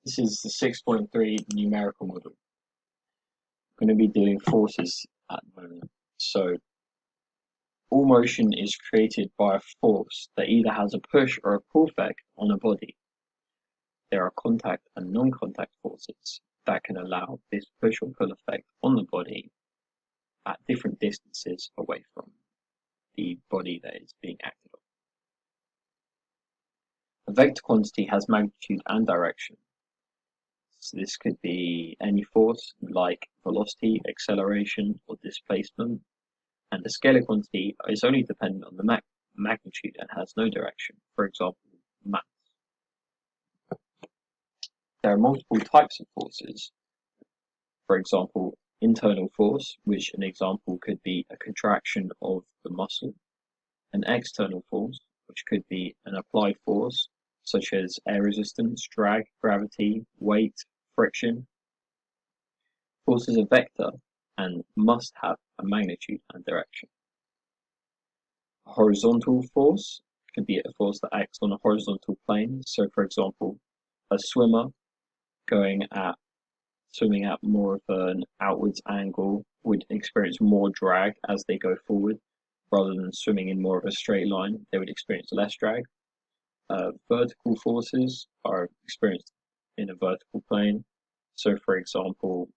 This is the 6.3 numerical model. I'm going to be doing forces at the moment. So all motion is created by a force that either has a push or a pull effect on a body. There are contact and non-contact forces that can allow this push or pull effect on the body at different distances away from the body that is being acted on. A vector quantity has magnitude and direction. So this could be any force like velocity, acceleration, or displacement. And the scalar quantity is only dependent on the magnitude and has no direction, for example, mass. There are multiple types of forces. For example, internal force, which an example could be a contraction of the muscle. An external force, which could be an applied force, such as air resistance, drag, gravity, weight, friction. Forces are vector and must have a magnitude and direction. A horizontal force could be a force that acts on a horizontal plane. So, for example, a swimmer swimming at more of an outwards angle would experience more drag as they go forward, rather than swimming in more of a straight line. They would experience less drag. Vertical forces are experienced in a vertical plane. So, for example,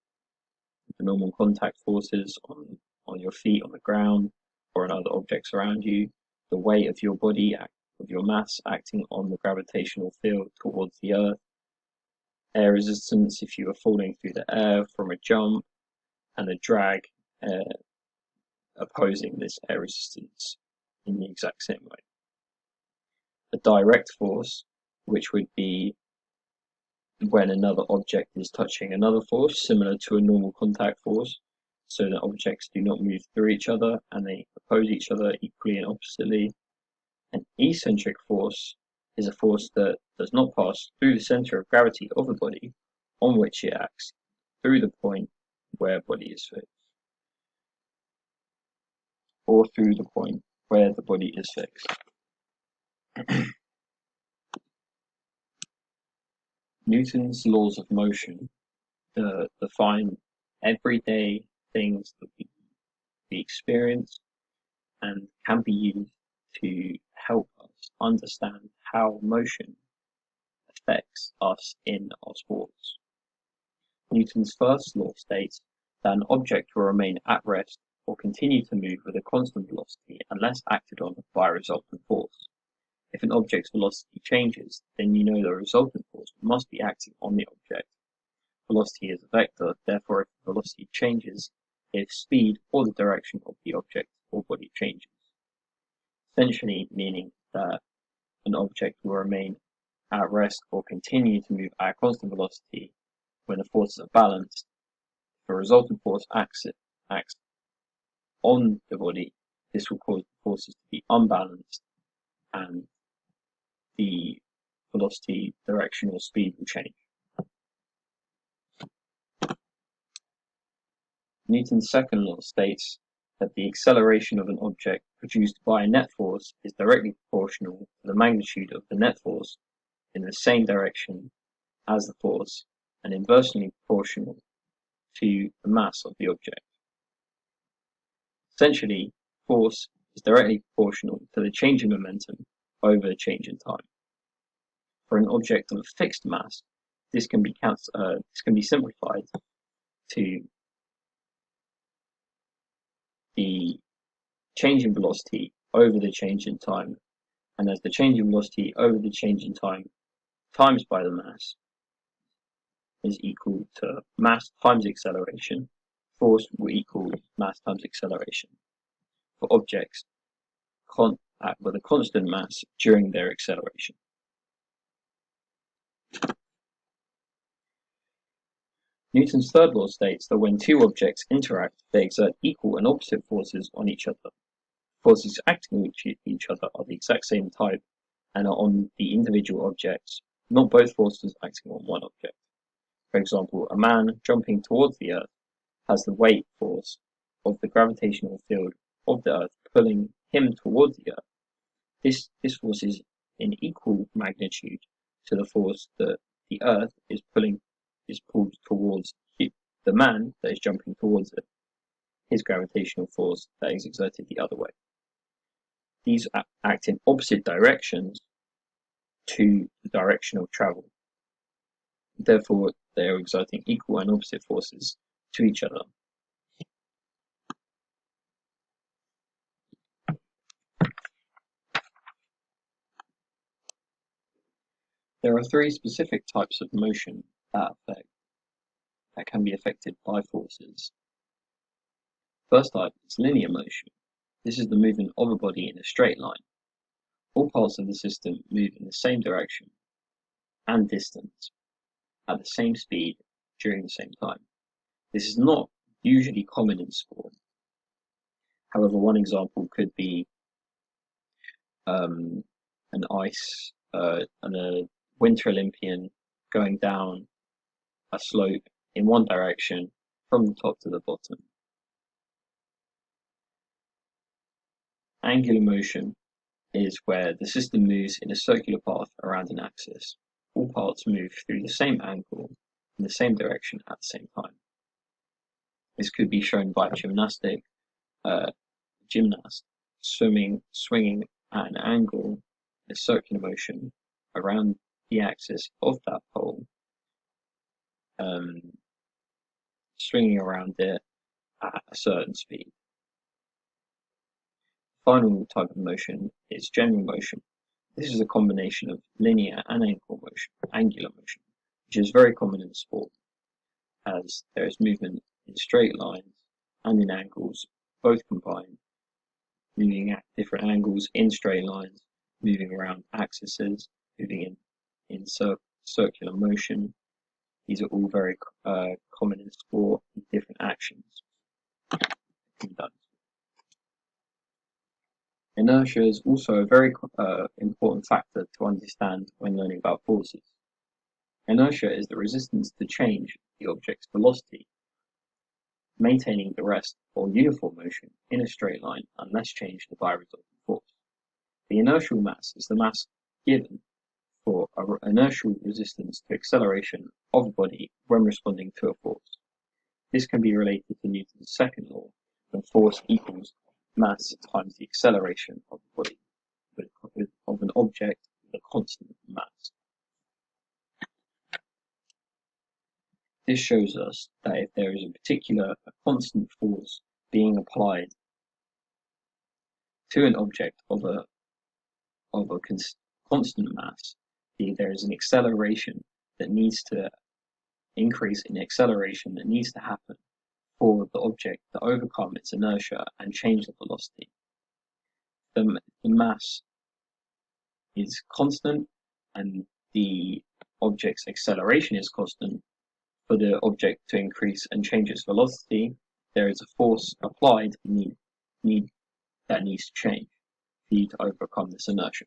the normal contact forces on your feet on the ground or on other objects around you, the weight of your body, of your mass acting on the gravitational field towards the earth, air resistance if you are falling through the air from a jump, and the drag opposing this air resistance in the exact same way. A direct force, which would be when another object is touching another force, similar to a normal contact force, so that objects do not move through each other and they oppose each other equally and oppositely. An eccentric force is a force that does not pass through the center of gravity of the body on which it acts through the point where a body is fixed, or through the point where the body is fixed. Newton's laws of motion define everyday things that we experience and can be used to help us understand how motion affects us in our sports. Newton's first law states that an object will remain at rest or continue to move with a constant velocity unless acted on by a resultant force. If an object's velocity changes, then you know the resultant force must be acting on the object. Velocity is a vector, therefore if the velocity changes, if speed or the direction of the object or body changes. Essentially meaning that an object will remain at rest or continue to move at a constant velocity when the forces are balanced. If a resultant force acts on the body, this will cause the forces to be unbalanced and the velocity, direction, or speed will change. Newton's second law states that the acceleration of an object produced by a net force is directly proportional to the magnitude of the net force in the same direction as the force and inversely proportional to the mass of the object. Essentially, force is directly proportional to the change in momentum over the change in time. For an object of a fixed mass, this can be simplified to the change in velocity over the change in time, and as the change in velocity over the change in time times by the mass is equal to mass times acceleration, force will equal mass times acceleration for objects with a constant mass during their acceleration. Newton's third law states that when two objects interact, they exert equal and opposite forces on each other. Forces acting on each other are the exact same type and are on the individual objects, not both forces acting on one object. For example, a man jumping towards the Earth has the weight force of the gravitational field of the Earth pulling him towards the Earth. This force is in equal magnitude to the force that the Earth is pulled towards the man that is jumping towards it, his gravitational force that is exerted the other way. These act in opposite directions to the direction of travel. Therefore, they are exerting equal and opposite forces to each other. There are three specific types of motion that can be affected by forces. First type is linear motion. This is the movement of a body in a straight line. All parts of the system move in the same direction and distance at the same speed during the same time. This is not usually common in sport. However, one example could be an a Winter Olympian going down a slope in one direction from the top to the bottom. Angular motion is where the system moves in a circular path around an axis. All parts move through the same angle in the same direction at the same time. This could be shown by a gymnast swinging at an angle, a circular motion around the axis of that pole, swinging around it at a certain speed. The final type of motion is general motion. This is a combination of linear and angular motion, which is very common in sport, as there is movement in straight lines and in angles, both combined, moving at different angles in straight lines, moving around axes, moving in circular motion. These are all very common in sport, with different actions. Inertia is also a very important factor to understand when learning about forces. Inertia is the resistance to change the object's velocity, maintaining the rest or uniform motion in a straight line unless changed by a resultant force. The inertial mass is the mass given for an inertial resistance to acceleration of a body when responding to a force. This can be related to Newton's second law, when force equals mass times the acceleration of the body of an object with a constant mass. This shows us that if there is a constant force being applied to an object of a constant mass, there is an acceleration that needs to increase in acceleration that needs to happen for the object to overcome its inertia and change the velocity. The mass is constant and the object's acceleration is constant. For the object to increase and change its velocity, there is a force applied that needs to change for you to overcome this inertia.